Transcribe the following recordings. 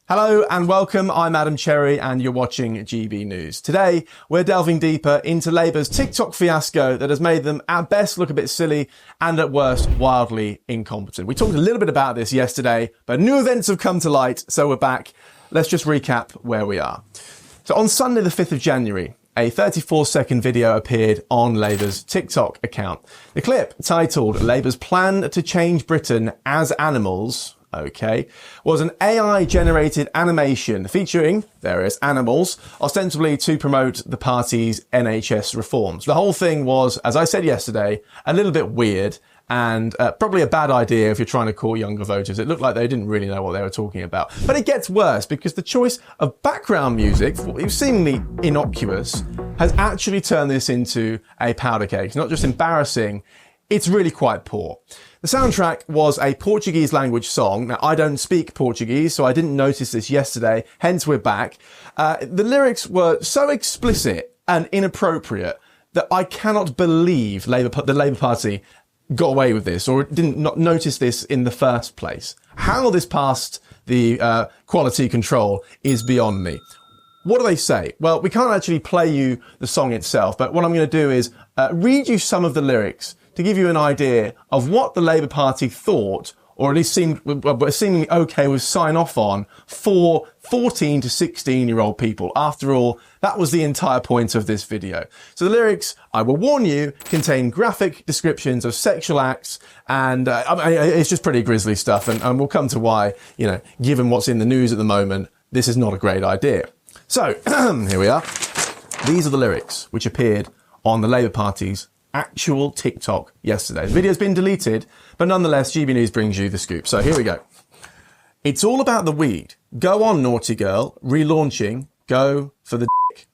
Hello and welcome, I'm Adam Cherry and you're watching GB News. Today, we're delving deeper into Labour's TikTok fiasco that has made them at best look a bit silly and at worst wildly incompetent. We talked a little bit about this yesterday, but new events have come to light, so we're back. Let's just recap where we are. So on Sunday the 5th of January, a 34-second video appeared on Labour's TikTok account. The clip, titled Labour's Plan to Change Britain as Animals, was an AI-generated animation featuring various animals, ostensibly to promote the party's NHS reforms. The whole thing was, as I said yesterday, a little bit weird and probably a bad idea if you're trying to call younger voters. It looked like they didn't really know what they were talking about. But it gets worse because the choice of background music, seemingly innocuous, has actually turned this into a powder keg. It's not just embarrassing, it's really quite poor. The soundtrack was a Portuguese language song. Now, I don't speak Portuguese, so I didn't notice this yesterday, hence we're back. The lyrics were so explicit and inappropriate that I cannot believe the Labour Party got away with this or didn't not notice this in the first place. How this passed the quality control is beyond me. What do they say? Well, we can't actually play you the song itself, but what I'm going to do is read you some of the lyrics to give you an idea of what the Labour Party thought, or at least seemingly okay with sign off on for 14 to 16-year-old people. After all, that was the entire point of this video. So the lyrics, I will warn you, contain graphic descriptions of sexual acts, and it's just pretty grisly stuff, and we'll come to why, given what's in the news at the moment, this is not a great idea. So, here we are. These are the lyrics which appeared on the Labour Party's actual TikTok yesterday. The video's been deleted, but nonetheless, GB News brings you the scoop. So here we go. It's all about the weed. Go on, naughty girl. Relaunching. Go for the dick.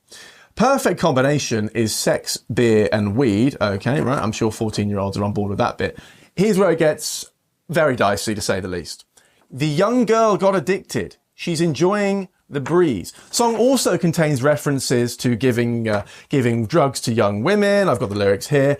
Perfect combination is sex, beer, and weed. Okay, right. I'm sure 14-year-olds are on board with that bit. Here's where it gets very dicey, to say the least. The young girl got addicted. She's enjoying the breeze. Song also contains references to giving drugs to young women. I've got the lyrics here.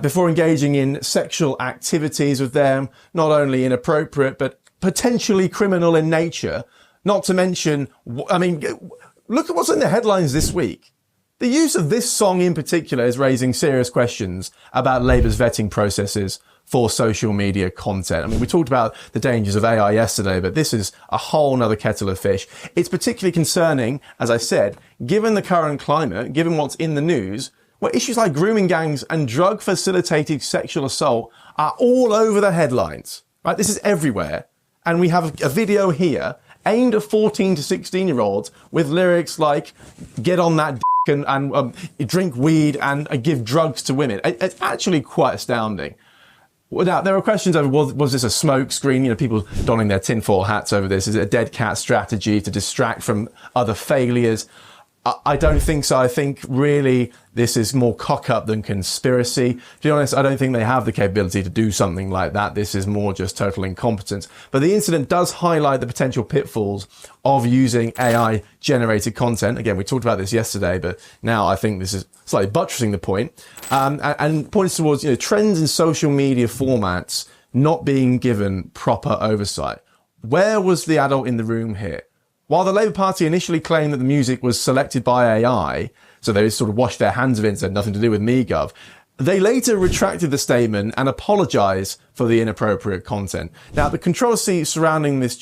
Before engaging in sexual activities with them, not only inappropriate, but potentially criminal in nature. Not to mention, look at what's in the headlines this week. The use of this song in particular is raising serious questions about Labour's vetting processes for social media content. We talked about the dangers of AI yesterday, but this is a whole nother kettle of fish. It's particularly concerning, as I said, given the current climate, given what's in the news, where issues like grooming gangs and drug-facilitated sexual assault are all over the headlines. Right? This is everywhere. And we have a video here aimed at 14 to 16-year-olds with lyrics like, get on that and drink weed and give drugs to women. It's actually quite astounding. Now, there are questions over, was this a smoke screen? People donning their tinfoil hats over this. Is it a dead cat strategy to distract from other failures? I don't think so. I think really this is more cock-up than conspiracy. To be honest, I don't think they have the capability to do something like that. This is more just total incompetence. But the incident does highlight the potential pitfalls of using AI-generated content. Again, we talked about this yesterday, but now I think this is slightly buttressing the point. And points towards trends in social media formats not being given proper oversight. Where was the adult in the room here? While the Labour Party initially claimed that the music was selected by AI, so they sort of washed their hands of it and said nothing to do with me, Gov, they later retracted the statement and apologised for the inappropriate content. Now, the controversy surrounding this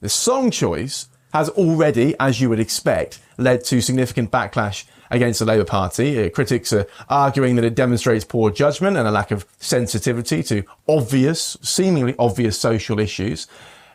song choice, has already, as you would expect, led to significant backlash against the Labour Party. Critics are arguing that it demonstrates poor judgment and a lack of sensitivity to seemingly obvious social issues.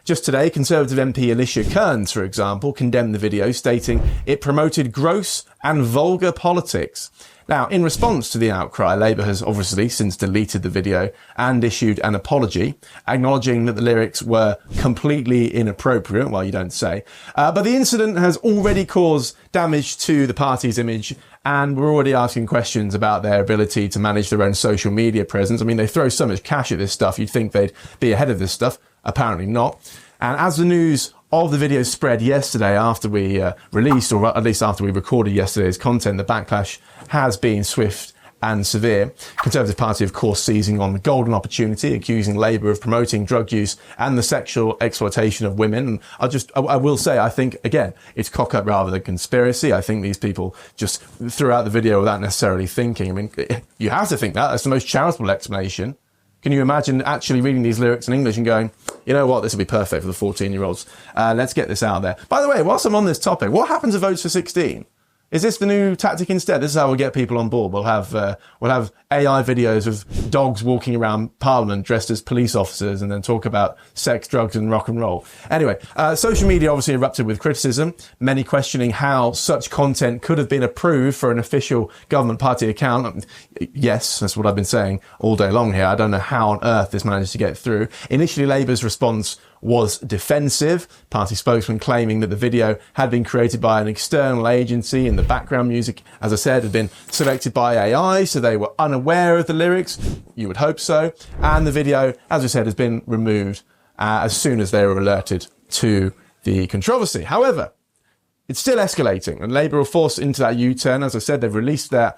Just today, Conservative MP Alicia Kearns, for example, condemned the video, stating it promoted gross and vulgar politics. Now, in response to the outcry, Labour has obviously since deleted the video and issued an apology, acknowledging that the lyrics were completely inappropriate. Well, you don't say. But the incident has already caused damage to the party's image, and we're already asking questions about their ability to manage their own social media presence. They throw so much cash at this stuff, you'd think they'd be ahead of this stuff. Apparently not. And as the news of the video spread yesterday after we released, or at least after we recorded yesterday's content, the backlash has been swift and severe. Conservative Party, of course, seizing on the golden opportunity, accusing Labour of promoting drug use and the sexual exploitation of women. And I will say, I think, again, it's cock up rather than conspiracy. I think these people just threw out the video without necessarily thinking. I mean, you have to think that. That's the most charitable explanation. Can you imagine actually reading these lyrics in English and going, you know what, this will be perfect for the 14-year-olds. Let's get this out there. By the way, whilst I'm on this topic, what happens to votes for 16? Is this the new tactic instead? This is how we'll get people on board. We'll have AI videos of dogs walking around Parliament dressed as police officers and then talk about sex, drugs and rock and roll. Anyway, social media obviously erupted with criticism, many questioning how such content could have been approved for an official government party account. Yes, that's what I've been saying all day long here. I don't know how on earth this managed to get through. Initially, Labour's response was defensive, party spokesman claiming that the video had been created by an external agency and the background music, as I said, had been selected by AI, so they were unaware of the lyrics. You would hope so. And the video, as I said, has been removed as soon as they were alerted to the controversy. However, it's still escalating, and Labour are forced into that U-turn. As I said, they've released that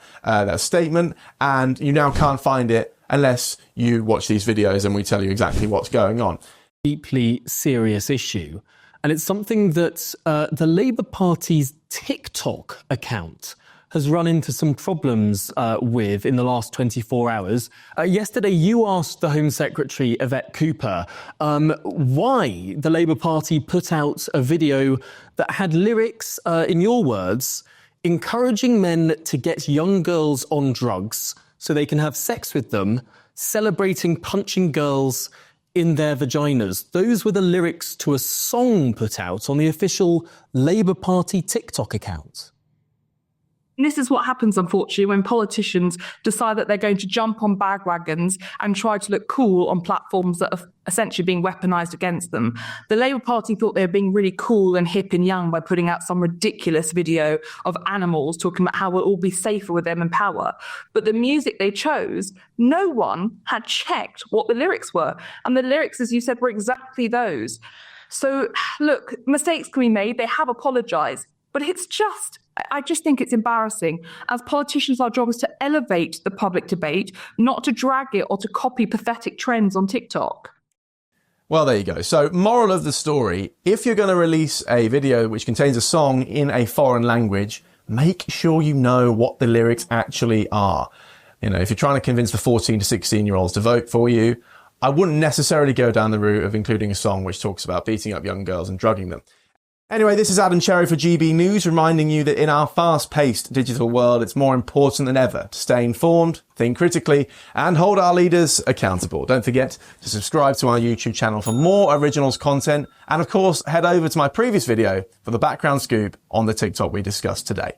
statement, and you now can't find it unless you watch these videos and we tell you exactly what's going on. Deeply serious issue, and it's something that the Labour Party's TikTok account has run into some problems with in the last 24 hours. Yesterday, you asked the Home Secretary, Yvette Cooper, why the Labour Party put out a video that had lyrics, in your words, encouraging men to get young girls on drugs so they can have sex with them, celebrating punching girls in their vaginas. Those were the lyrics to a song put out on the official Labour Party TikTok account. And this is what happens, unfortunately, when politicians decide that they're going to jump on bandwagons and try to look cool on platforms that are essentially being weaponised against them. The Labour Party thought they were being really cool and hip and young by putting out some ridiculous video of animals talking about how we'll all be safer with them in power. But the music they chose, no one had checked what the lyrics were. And the lyrics, as you said, were exactly those. So, look, mistakes can be made. They have apologised. But I just think it's embarrassing. As politicians, our job is to elevate the public debate, not to drag it or to copy pathetic trends on TikTok. Well, there you go. So, moral of the story, if you're going to release a video which contains a song in a foreign language, make sure you know what the lyrics actually are. You know, if you're trying to convince the 14 to 16-year-olds to vote for you, I wouldn't necessarily go down the route of including a song which talks about beating up young girls and drugging them. Anyway, this is Adam Cherry for GB News, reminding you that in our fast-paced digital world, it's more important than ever to stay informed, think critically, and hold our leaders accountable. Don't forget to subscribe to our YouTube channel for more originals content, and of course, head over to my previous video for the background scoop on the TikTok we discussed today.